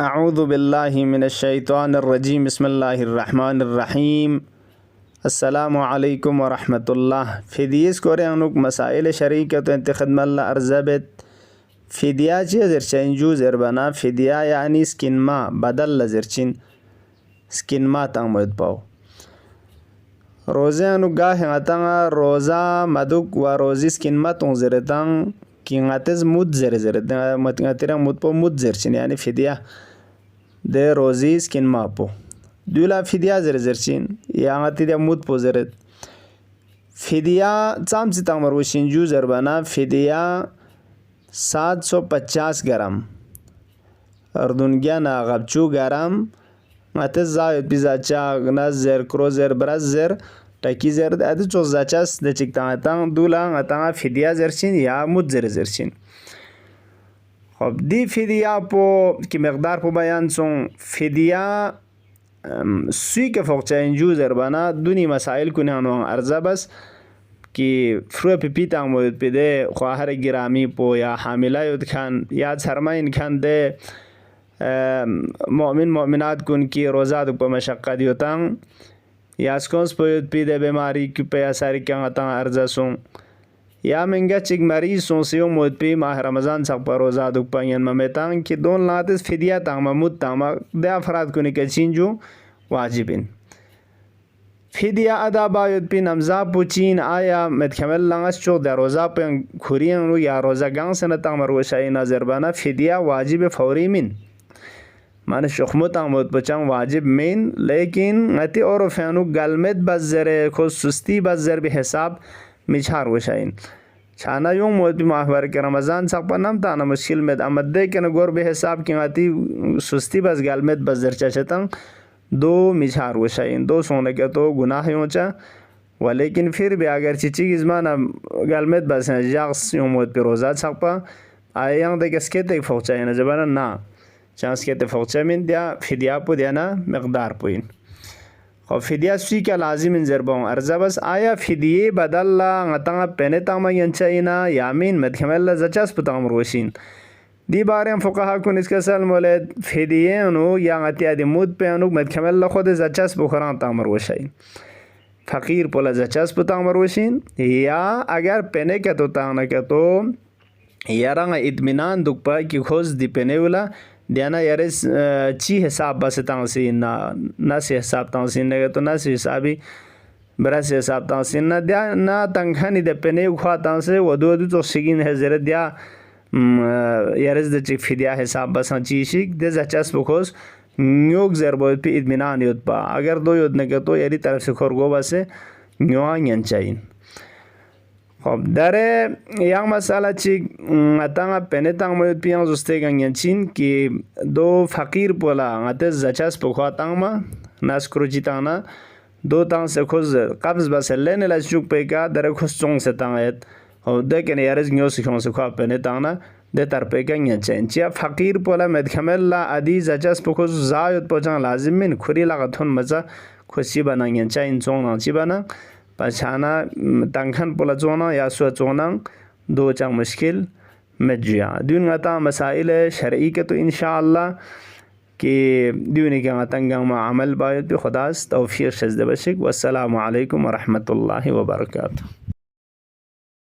अऊज़ु बिल्लाहि मिनश्शैतानिर्रजीम बिस्मिल्लाहिर्रहमानिर्रहीम अस्सलामु अलैकुम व रहमतुल्लाह। फिदियस कोरे अनुक मसाइल शरीकत इंतखदमल्ला अर्ज़बत फिदिया चे ज़रचेंजू ज़रबना फिदिया यानी स्किनमा बदल ज़रचिन स्किनमा तंग पाओ रोज़े अनुक गाह ngataŋa roza maduk wa rozi skinma tong ज़रतांग कि ngates mud ज़र मत ngatirang mud po mud ज़रचिन यानी फिदिया de rozi skin mapo dula fidia zercin ya ngati de mut pozeret fidia tsam sitang maru shinju zerbana fidia 750 ग्राम अर्दुनग्या ना गबचू ग्राम ngate zayot bizacha gna zer krozer brazer taki zer adu chozachas de chiktang dula ngata fidia zercin ya mut zercin خب دی فدیا پو کی مقدار پو بیان سون فدیا سوی که فوق چنجو زربانا دونی مسائل کنه انو ارزا بس کی فرو پی پیتا مود پیده خواهر گرامی پو یا حامله یود کن یا سرماین کن ده مؤمنات کن کی روزا دو پا مشقه دیوتان یا سکونس پو یود پیده بیماری کی پی اثاری کن اتان ارزا سون या महंगा चिक मरीज सोसियो मोदपी माह रमज़ान सक पर रोज़ा दुख पायन ममेतांग कि दोन लातिस फिदिया तांग मुद तांग दे अफराद कुनी के चिंजू वाजिबिन फिदिया अदा बायुद पी नमजा पुचीन आया मदखमल लंगस चो दे रोज़ा पे खुरियन या रोज़ा गांग से न तांग मरोशाई नजरबाना फिदिया वाजिब फौरी मिन माने शुखमत आमद पचांग वाजिब मिन लेकिन गति और फैनु गलमत बज़रे खुद सुस्ती बज़र भी हिसाब मिछार वशाइन छाना यूं मोदी माहवर के रमज़ान सक पनम ताना मुश्किल में अमदे के न गोर बेहिसाब की आती सुस्ती बस गालमेत बस दरचा चतंग दो मिछार वशाइन दो सोने के तो गुनाह योंचा वलेकिन फिर भी अगर चिची गिजमाना गालमेत बस जाग्स यूं मोद पे रोज़ा सक पा आयांग दे किसके ते फौचाई न जबाना ना चांस के ते फौचा मिन दिया फिदिया पो दिया ना मकदार पोइन और फिदिया सी का लाजिम इन ज़रबाऊं अर्ज़ा बस आया फिदिये बदल्ला ngataŋa pene tama yanchaina yamin madkhamella zachas putam roshin दी बारे हम फुकाहा कुन इसके सल मोले फिदिये नो या ngati adi mud pe anu madkhamella khode zachas bukhran tam roshin फकीर पोला zachas putam roshin या अगर pene के तो तांग के तो यारंगा इत्मीनान दुख पा कि खोज दी पने वाला दियाना यारेस ची हिसाब बस तांसी ना से हिसाब तांसी ने तो ना से हिसाबी बरा से हिसाब तांसी ना दिया ना तंखनी दे पेने उखा तांसे वदो वदो तो सिगिन है जरे दिया यारेस दे चिक फिदिया हिसाब बस ची शिक दे जचस बुखोस न्योग जरबो पे इत्मीनान योद पा अगर दो योद ने के तो यारी तरफ से खरगो बसे न्योआ यंचाइन خب داره یک مسئله چی اتانا پنیتان موید پیان زسته گنگین چین که دو فقیر پولا اتز زچاس پخوا تانما ناس کروچی تانا دو تان سے خوز قبض بس لین لچوک پیکا داره خوز چونگ سے تانگیت خب ده کنی یارز گیو سکھون سے خواه پنیتانا ده تر پیکا گنگین چین چیا فقیر پولا مدکمل لا ادی زچاس پخوز زایود پوچان لازم من خوری لغتون مزا خوشی بنانگین چین چونگ نانچی بنا पछाना तंखन पुला चोना या सो चोना दो चांग मुश्किल मजिया दून गता मसाइल शरई के तो इंशाअल्लाह कि दूनी के तंगंग में अमल बायत खुदास तौफीक शज़ बशिक वस्सलामु अलैकुम व रहमतुल्लाहि व बरकातुहू।